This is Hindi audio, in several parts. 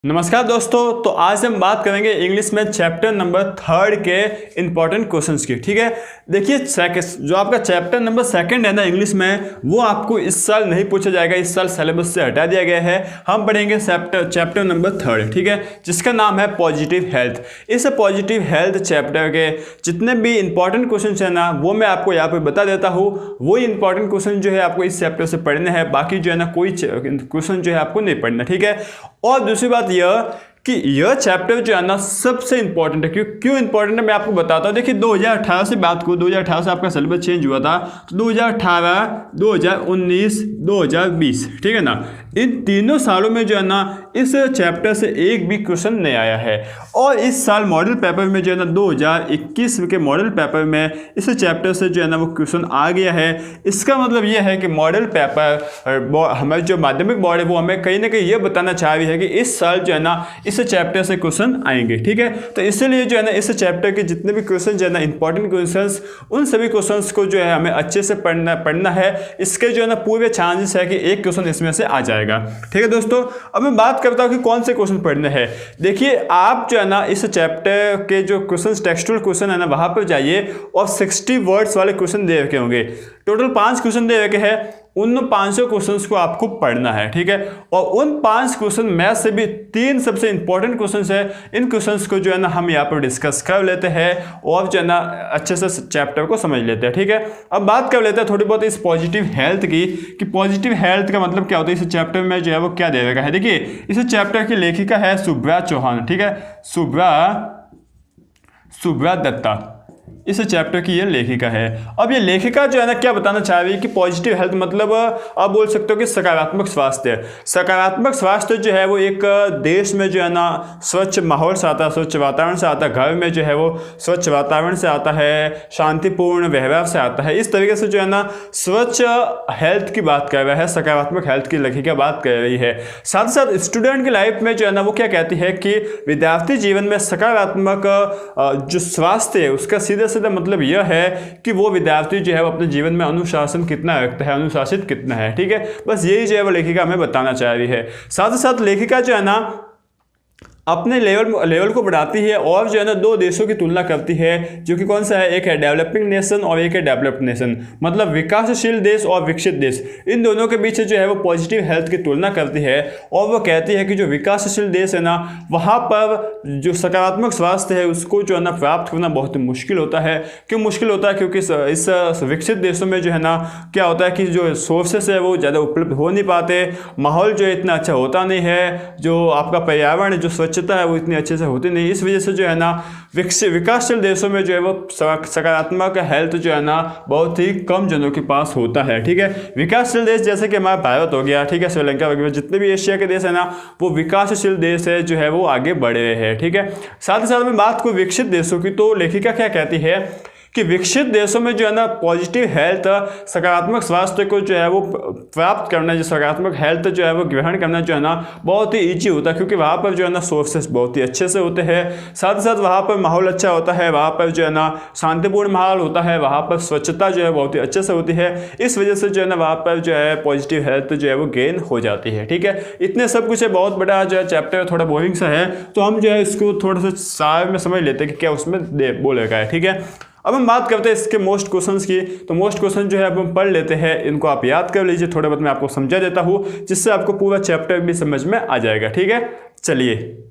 नमस्कार दोस्तों। तो आज हम बात करेंगे इंग्लिश में चैप्टर नंबर 3 के इंपॉर्टेंट क्वेश्चंस की। ठीक है, देखिए जो आपका चैप्टर नंबर 2 है ना इंग्लिश में, वो आपको इस साल नहीं पूछा जाएगा, इस साल सिलेबस से हटा दिया गया है। हम पढ़ेंगे चैप्टर नंबर 3, ठीक है, जिसका नाम है पॉजिटिव हेल्थ। इस पॉजिटिव हेल्थ चैप्टर के जितने भी इंपॉर्टेंट क्वेश्चन है ना, वो मैं आपको यहाँ पे बता देता हूँ। वही इंपॉर्टेंट क्वेश्चन जो है आपको इस चैप्टर से पढ़ने हैं, बाकी जो है ना कोई क्वेश्चन जो है आपको नहीं पढ़ना। ठीक है, और दूसरी बात यह कि यह चैप्टर जो है ना सबसे इंपॉर्टेंट है। क्यों इंपॉर्टेंट है मैं आपको बताता हूँ। देखिए 2018 से बात करूँ, 2018 से आपका सिलेबस चेंज हुआ था, तो 2018, 2019, 2020, ठीक है ना, इन तीनों सालों में जो है ना इस चैप्टर से एक भी क्वेश्चन नहीं आया है। और इस साल मॉडल पेपर में जो है ना 2021 के मॉडल पेपर में इस चैप्टर से जो है ना वो क्वेश्चन आ गया है। इसका मतलब ये है कि मॉडल पेपर हमारे जो माध्यमिक बोर्ड है वो हमें कहीं ना कहीं ये बताना चाह रही है कि इस साल जो है ना इस चैप्टर से क्वेश्चन आएंगे। ठीक है, तो इसलिए जो है ना इस चैप्टर के जितने भी क्वेश्चन जो है ना इंपॉर्टेंट क्वेश्चंस, उन सभी क्वेश्चंस को जो है हमें अच्छे से पढ़ना है। इसके जो है ना पूरे चांसेस है कि एक क्वेश्चन इसमें से आ जाएगा। ठीक है दोस्तों, अब मैं बात करता हूँ कि कौन से क्वेश्चन पढ़ने हैं। देखिए आप जो है ना इस चैप्टर के जो क्वेश्चन टेक्सचुअल क्वेश्चन है ना वहां पर जाइए और 60 वर्ड्स वाले क्वेश्चन दे रखे होंगे। टोटल 5 क्वेश्चन दे रखे हैं, उन 500 क्वेश्चंस को आपको पढ़ना है। ठीक है, और उन 5 क्वेश्चन में से भी 3 सबसे इंपॉर्टेंट क्वेश्चंस है। इन क्वेश्चंस को जो है ना हम यहाँ पर डिस्कस कर लेते हैं और जो है ना अच्छे से चैप्टर को समझ लेते हैं। ठीक है, अब बात कर लेते हैं थोड़ी बहुत इस पॉजिटिव हेल्थ की, कि पॉजिटिव हेल्थ का मतलब क्या होता है। इस चैप्टर में जो है वो क्या दे रखा है। देखिए इस चैप्टर की लेखिका है शुभ्रा चौहान। ठीक है, शुभ्रा दत्ता इस चैप्टर की ये लेखिका है। अब ये लेखिका जो है ना क्या बताना चाह रही है कि पॉजिटिव हेल्थ मतलब आप बोल सकते हो कि सकारात्मक स्वास्थ्य। सकारात्मक स्वास्थ्य जो है वो एक देश में जो है ना स्वच्छ माहौल से आता है, स्वच्छ वातावरण से आता है, घर में जो है वो स्वच्छ वातावरण से आता है, शांतिपूर्ण व्यवहार से आता है। इस तरीके से जो है ना स्वच्छ हेल्थ की बात कर रहा है, सकारात्मक हेल्थ की लेखिका बात कर रही है। साथ ही साथ स्टूडेंट की लाइफ में जो है ना वो क्या कहती है कि विद्यार्थी जीवन में सकारात्मक जो स्वास्थ्य है उसका सीधे मतलब यह है कि वो विद्यार्थी जो है वो अपने जीवन में अनुशासन कितना रखता है, अनुशासित कितना है। ठीक है, बस यही जो है वो लेखिका हमें बताना चाह रही है। साथ ही साथ लेखिका जो है ना अपने लेवल को बढ़ाती है और जो है ना 2 देशों की तुलना करती है, जो कि कौन सा है, एक है डेवलपिंग नेशन और एक है डेवलप्ड नेशन, मतलब विकासशील देश और विकसित देश। इन दोनों के बीच जो है वो पॉजिटिव हेल्थ की तुलना करती है और वो कहती है कि जो विकासशील देश है ना वहाँ पर जो सकारात्मक स्वास्थ्य है उसको जो है ना प्राप्त करना बहुत मुश्किल होता है। क्यों मुश्किल होता है? क्योंकि इस विकसित देशों में जो है ना क्या होता है कि जो सोर्सेस है वो ज़्यादा उपलब्ध हो नहीं पाते, माहौल जो है इतना अच्छा होता नहीं है, जो आपका पर्यावरण जो स्वच्छता है वो इतनी अच्छे से होती नहीं। इस वजह से जो है ना विकासशील देशों में जो है वो सकारात्मक हेल्थ जो है ना बहुत ही कम जनों के पास होता है। ठीक है, विकासशील देश जैसे कि हमारा भारत हो गया, ठीक है, श्रीलंका वगैरह, जितने भी एशिया के देश है ना वो विकासशील देश है जो है वो आगे बढ़ रहे हैं। ठीक है, साथ ही साथ में बात को विकसित देशों की, तो लेखिका क्या कहती है कि विकसित देशों में जो है ना पॉजिटिव हेल्थ, सकारात्मक स्वास्थ्य को जो है वो प्राप्त करना, जो सकारात्मक हेल्थ जो है वो ग्रहण करना जो है ना बहुत ही ईजी होता है, क्योंकि वहाँ पर जो है ना सोर्सेस बहुत ही अच्छे से होते हैं। साथ ही साथ वहाँ पर माहौल अच्छा होता है, वहाँ पर जो है ना शांतिपूर्ण माहौल होता है, वहाँ पर स्वच्छता जो है बहुत ही अच्छे से होती है। इस वजह से जो है ना वहाँ पर जो है पॉजिटिव हेल्थ जो है वो गेन हो जाती है। ठीक है, इतने सब कुछ है, बहुत बड़ा जो है चैप्टर थोड़ा बोरिंग सा है, तो हम जो है इसको थोड़ा सा सार में समझ लेते हैं कि क्या उसमें बोल रखा है। ठीक है, अब हम बात करते हैं इसके मोस्ट क्वेश्चंस की। तो मोस्ट क्वेश्चन जो है अब हम पढ़ लेते हैं, इनको आप याद कर लीजिए, थोड़ा बहुत मैं आपको समझा देता हूँ जिससे आपको पूरा चैप्टर भी समझ में आ जाएगा। ठीक है,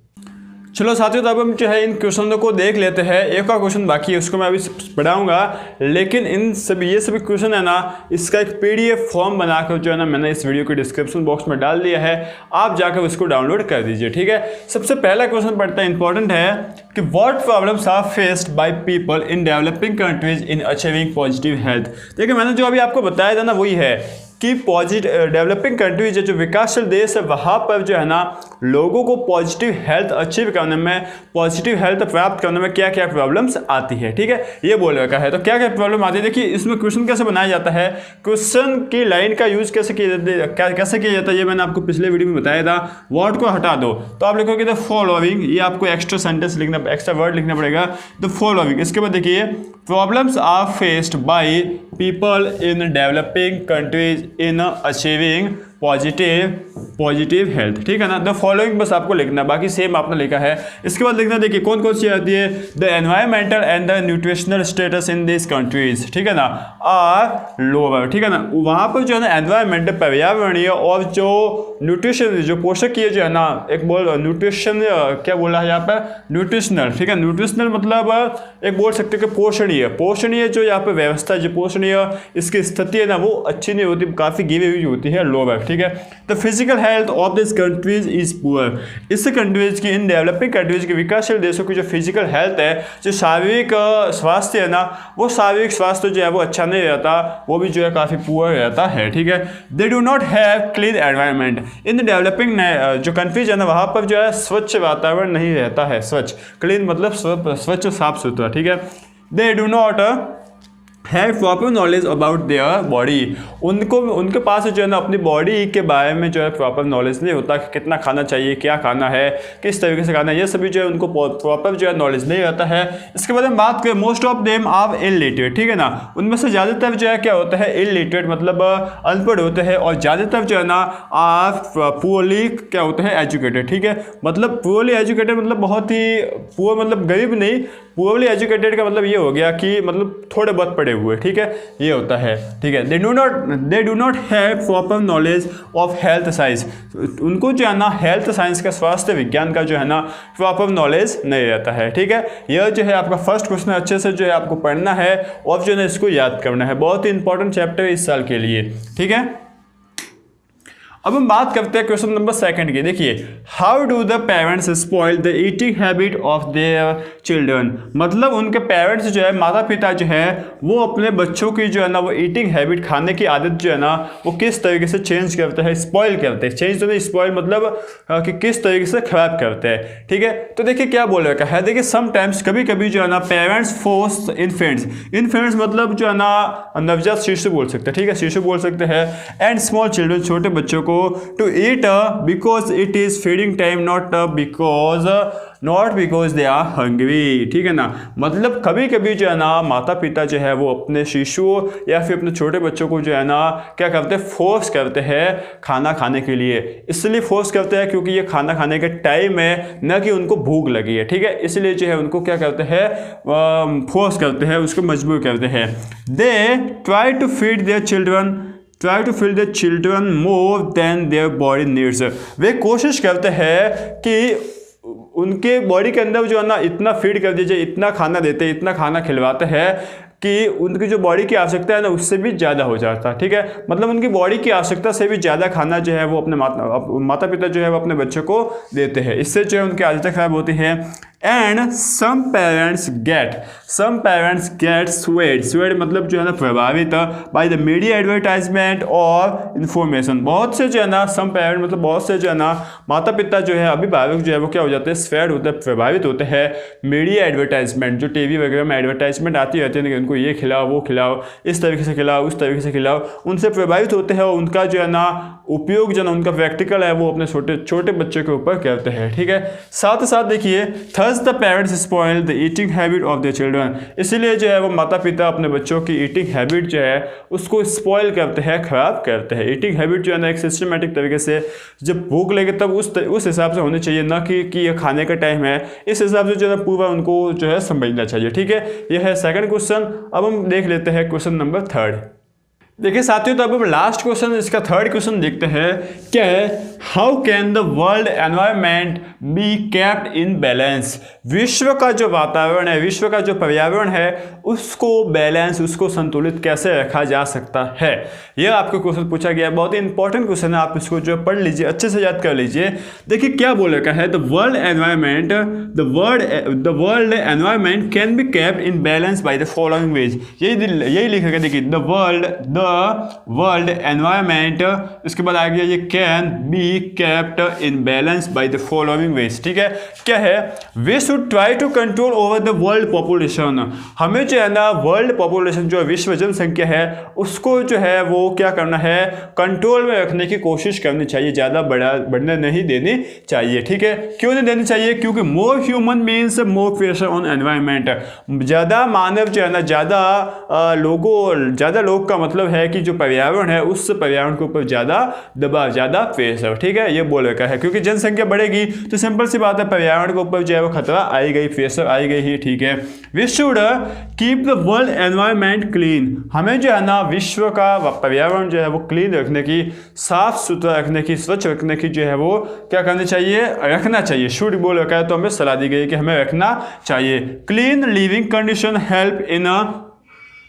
चलो साथियों, तो अब हम जो है इन क्वेश्चनों को देख लेते हैं। एक और क्वेश्चन बाकी है, उसको मैं अभी पढ़ाऊंगा, लेकिन ये सभी क्वेश्चन है ना इसका एक PDF फॉर्म बनाकर जो है ना मैंने इस वीडियो के डिस्क्रिप्शन बॉक्स में डाल दिया है, आप जाकर उसको डाउनलोड कर दीजिए। ठीक है, सबसे पहला क्वेश्चन पढ़ता है, इंपॉर्टेंट है कि what problems are faced by people in developing countries in achieving positive health. देखिए मैंने जो अभी आपको बताया था ना वही है कि डेवलपिंग कंट्रीज जो विकासशील देश है वहाँ पर जो है ना लोगों को पॉजिटिव हेल्थ अचीव करने में, पॉजिटिव हेल्थ प्राप्त करने में क्या क्या प्रॉब्लम्स आती है। ठीक है, ये बोल रखा है। तो क्या क्या प्रॉब्लम आती है, देखिए इसमें क्वेश्चन कैसे बनाया जाता है, क्वेश्चन की लाइन का यूज कैसे किया जाता है ये मैंने आपको पिछले वीडियो में बताया था। वर्ड को हटा दो तो आप लिखोगे द फॉलोइंग, ये आपको एक्स्ट्रा सेंटेंस लिखना, एक्स्ट्रा वर्ड लिखना पड़ेगा, द फॉलोइंग। इसके बाद देखिए problems are faced by people in developing countries in achieving positive health, ठीक है ना। द फॉलोइंग बस आपको लिखना है, बाकी सेम आपने लिखा है। इसके बाद लिखना, देखिए कौन कौन सी आती है, the environmental and the nutritional status in this countries, ठीक है ना, आर लोअर, ठीक है ना। वहाँ पर जो है ना एनवायरमेंटल पर्यावरणीय और जो न्यूट्रिशन जो पोषकीय जो है ना, एक बोल न्यूट्रिशन क्या बोला है यहाँ पर, न्यूट्रिशनल, ठीक है। न्यूट्रिशनल मतलब एक बोल सकते हो कि पोषणीय जो यहाँ पर व्यवस्था जो पोषणीय इसकी स्थिति है ना वो अच्छी नहीं होती, काफ़ी गिरी हुई होती है, लोअर, ठीक है। The physical health of this countries is poor, इस कंट्रीज की, इन डेवलपिंग कंट्रीज के विकासशील देशों की जो फिजिकल हेल्थ है, जो शारीरिक स्वास्थ्य है ना, वो शारीरिक स्वास्थ्य जो है वो अच्छा नहीं रहता, वो भी जो है काफ़ी पुअर रहता है, ठीक है। They do not have clean environment, in developing जो कंट्रीज है ना वहाँ पर जो है स्वच्छ वातावरण नहीं रहता है, स्वच्छ, क्लीन मतलब स्वच्छ साफ सुथरा, ठीक है। They do not have proper knowledge about their body, उनके पास जो है ना अपनी बॉडी के बारे में जो है प्रॉपर नॉलेज नहीं होता कि कितना खाना चाहिए, क्या खाना है, किस तरीके से खाना है, ये सभी जो है उनको प्रॉपर जो है नॉलेज नहीं रहता है। इसके बाद हम बात करें, most of them are illiterate, ठीक है ना, उनमें से ज़्यादातर जो है क्या होता है, इलिटरेट मतलब अनपढ़ होते हैं, और ज़्यादातर जो है ना आर पुअरली क्या होते हैं, एजुकेटेड, ठीक है। मतलब पुअरली एजुकेटेड मतलब बहुत ही पुअर मतलब गरीब नहीं, पुअरली एजुकेटेड का मतलब ये हो गया कि मतलब थोड़े बहुत पढ़े हुए, ठीक है, ये होता है, ठीक है। They do not have proper knowledge of health science, उनको जो है ना हेल्थ साइंस का, स्वास्थ्य विज्ञान का जो है ना प्रॉपर नॉलेज नहीं रहता है, ठीक है। यह जो है आपका फर्स्ट क्वेश्चन अच्छे से जो है आपको पढ़ना है और जो है इसको याद करना है, बहुत ही इंपॉर्टेंट चैप्टर है इस साल के लिए, ठीक है। अब हम बात करते हैं क्वेश्चन नंबर सेकंड की। देखिए, how do the parents spoil the eating habit of their children, मतलब उनके पेरेंट्स जो है, माता पिता जो है वो अपने बच्चों की जो है ना वो ईटिंग हैबिट, खाने की आदत जो है ना वो किस तरीके से चेंज करते हैं, स्पॉइल करते हैं, चेंज तो नहीं, स्पॉइल मतलब कि किस तरीके से खराब करते हैं, ठीक है। तो देखिए क्या बोल रखा है, देखिए समटाइम्स कभी कभी जो है ना पेरेंट्स फोर्स इन्फेंट्स मतलब जो है ना नवजात शिशु बोल सकते हैं, ठीक है, शिशु बोल सकते हैं, एंड स्मॉल चिल्ड्रन छोटे बच्चों को to eat because it is feeding time, not because they are hungry, ठीक है ना। मतलब कभी कभी जो है ना माता पिता जो है वो अपने शिशुओं या फिर अपने छोटे बच्चों को जो है ना क्या करते हैं, फोर्स करते हैं खाना खाने के लिए, इसलिए फोर्स करते हैं क्योंकि ये खाना खाने का टाइम है, न कि उनको भूख लगी है, ठीक है, इसलिए जो है उनको क्या करते हैं, फोर्स करते हैं, उसको मजबूर करते हैं। They try to feed their children more than their body needs, वे कोशिश करते हैं कि उनके बॉडी के अंदर जो है ना इतना फीड कर दीजिए, इतना खाना देते हैं, इतना खाना खिलवाते हैं कि उनकी जो बॉडी की आवश्यकता है ना उससे भी ज़्यादा हो जाता है, ठीक है। मतलब उनकी बॉडी की आवश्यकता से भी ज़्यादा खाना जो है वो अपने माता पिता जो है वो अपने बच्चों को देते हैं, इससे जो है उनकी आदतें खराब होती हैं। And some parents get swayed मतलब जो है ना प्रभावित बाय द मीडिया एडवर्टाइजमेंट और इन्फॉर्मेशन, बहुत से जो है ना सम पेरेंट मतलब बहुत से जो है ना माता पिता जो है अभिभावक जो है वो क्या हो जाते हैं, स्वेड होते हैं, प्रभावित होते हैं मीडिया एडवर्टाइजमेंट, जो टीवी वगैरह में एडवर्टाइजमेंट आती रहती है, उनको ये खिलाओ, वो खिलाओ, इस तरीके से खिलाओ, उस तरीके से खिलाओ, उनसे प्रभावित होते हैं और उनका जो है ना उपयोग जो है ना उनका प्रैक्टिकल है वो अपने छोटे बच्चों के ऊपर करते हैं, ठीक है। साथ ही साथ देखिए, thus the parents spoil the eating habit of their children, इसलिए जो है वो माता पिता अपने बच्चों की ईटिंग हैबिट जो है उसको स्पॉइल करते हैं, खराब करते हैं। ईटिंग हैबिट जो है ना एक सिस्टमेटिक तरीके से जब भूख लगे तब उस हिसाब से होनी चाहिए, ना कि ये खाने का टाइम है, इस हिसाब से जो है पूरा उनको जो है समझना चाहिए, ठीक है। यह है सेकंड क्वेश्चन। अब हम देख लेते हैं क्वेश्चन नंबर थर्ड। देखिए साथियों, तो अब हम लास्ट क्वेश्चन, इसका थर्ड क्वेश्चन देखते हैं, क्या है, how can the world environment B kept in balance, विश्व का जो वातावरण है, विश्व का जो पर्यावरण है उसको बैलेंस, उसको संतुलित कैसे रखा जा सकता है, यह आपको क्वेश्चन पूछा गया है। बहुत ही इंपॉर्टेंट क्वेश्चन है, आप इसको जो पढ़ लीजिए, अच्छे से याद कर लीजिए। देखिए क्या बोल रखा है, the world environment can be kept in balance by the following veg, यही लिखा गया। देखिए द वर्ल्ड एनवायरमेंट, इसके बाद आ गया ये can be be kept in balance by the following ways. ठीक है, क्या है, we should try to control over the world population. हमें जो है ना वर्ल्ड पॉपुलेशन जो विश्व जनसंख्या है उसको जो है वो क्या करना है, कंट्रोल में रखने की कोशिश करनी चाहिए, ज़्यादा बढ़ने नहीं देनी चाहिए। ठीक है, क्यों नहीं देनी चाहिए, क्योंकि more human means more pressure on environment. ज़्यादा मानव जो है ना, ज़्यादा लोग का मतलब है कि जो पर्यावरण है उस पर्यावरण के ऊपर ज़्यादा दबाव, ज़्यादा प्रेशर। ठीक है, ये बोल रखा है, क्योंकि जनसंख्या बढ़ेगी तो सिंपल सी बात है पर्यावरण के ऊपर जो है वो खतरा आएगा ही, प्रेशर आएगा ही। ठीक है, we should keep the world environment clean. हमें जो है ना विश्व का पर्यावरण जो है वो क्लीन रखने की, साफ सुथरा रखने की, स्वच्छ रखने की जो है वो क्या करनी चाहिए, रखना चाहिए। शुड बोल रखा है तो हमें सलाह दी गई कि हमें रखना चाहिए। Clean living condition help in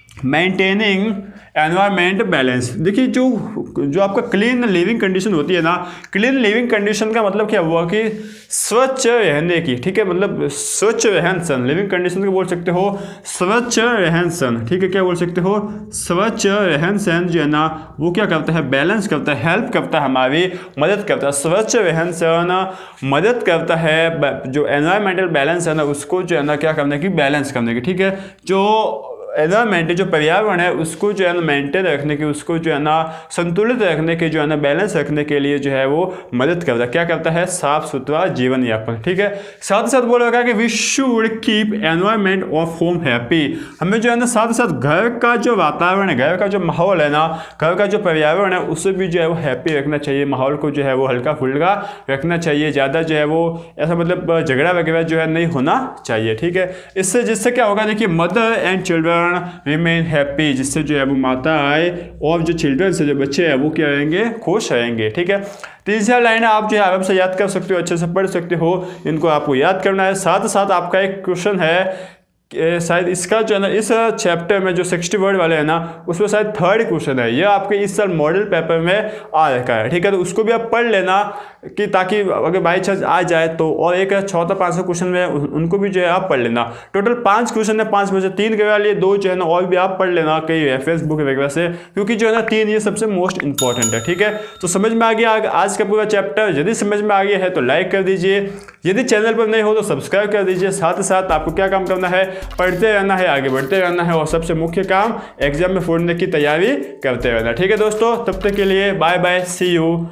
maintaining environment balance. देखिए जो आपका क्लीन लिविंग कंडीशन होती है ना, क्लीन लिविंग कंडीशन का मतलब क्या हुआ कि स्वच्छ रहने की। ठीक है, मतलब स्वच्छ रहन सहन, लिविंग कंडीशन को बोल सकते हो स्वच्छ रहन सहन। ठीक है, क्या बोल सकते हो, स्वच्छ रहन सहन जो है ना वो क्या करता है, बैलेंस करता है, हेल्प करता है, हमारी मदद करता है। स्वच्छ रहन सहन मदद करता है जो एनवायरमेंटल बैलेंस है ना उसको जो है ना क्या करने की, बैलेंस करने की। ठीक है, जो एनवायरमेंट जो पर्यावरण है उसको जो है ना मेंटेन रखने की, उसको जो है ना संतुलित रखने के, जो है ना बैलेंस रखने के लिए जो है वो मदद करता है। क्या करता है, साफ सुथरा जीवन यापन। ठीक है, साथ ही साथ बोल रखा है कि we should keep environment of home happy. हमें जो है ना साथ ही साथ घर का जो वातावरण है, घर का जो माहौल है ना, घर का जो पर्यावरण है उसे भी जो है वो हैप्पी रखना चाहिए, माहौल को जो है वो हल्का फुल्का रखना चाहिए, ज़्यादा जो है वो ऐसा मतलब झगड़ा वगैरह जो है नहीं होना चाहिए। ठीक है, जिससे क्या होगा, देखिए mother and children remain happy, जिससे जो है वो माता आए और जो चिल्ड्रन से जो बच्चे हैं वो क्या रहेंगे, खुश रहेंगे। ठीक है, तीन चार लाइन आप जो है आराम से याद कर सकते हो, अच्छे से पढ़ सकते हो, इनको आपको याद करना है। साथ साथ आपका एक क्वेश्चन है शायद इसका जो है ना इस चैप्टर में जो 60 वर्ड वाले हैं ना उसमें शायद थर्ड क्वेश्चन है, ये आपके इस साल मॉडल पेपर में आ रखा है। ठीक है, तो उसको भी आप पढ़ लेना कि ताकि अगर बाई चांस आ जाए तो, और एक चौथा 500 क्वेश्चन में उनको भी जो है आप पढ़ लेना। टोटल 5 क्वेश्चन है, 5 में से 3 करवा लिए, 2 जो है ना और भी आप पढ़ लेना कई रेफरेंस बुक वगैरह से, क्योंकि जो है ना 3 ये सबसे मोस्ट इंपॉर्टेंट है। ठीक है, तो समझ में आ गया आज का पूरा चैप्टर। यदि समझ में आ गया है तो लाइक कर दीजिए, यदि चैनल पर नहीं हो तो सब्सक्राइब कर दीजिए। साथ ही साथ आपको क्या काम करना है, पढ़ते रहना है, आगे बढ़ते रहना है, और सबसे मुख्य काम एग्जाम में फोड़ने की तैयारी करते रहना। ठीक है दोस्तों, तब तक के लिए बाय बाय, सी यू।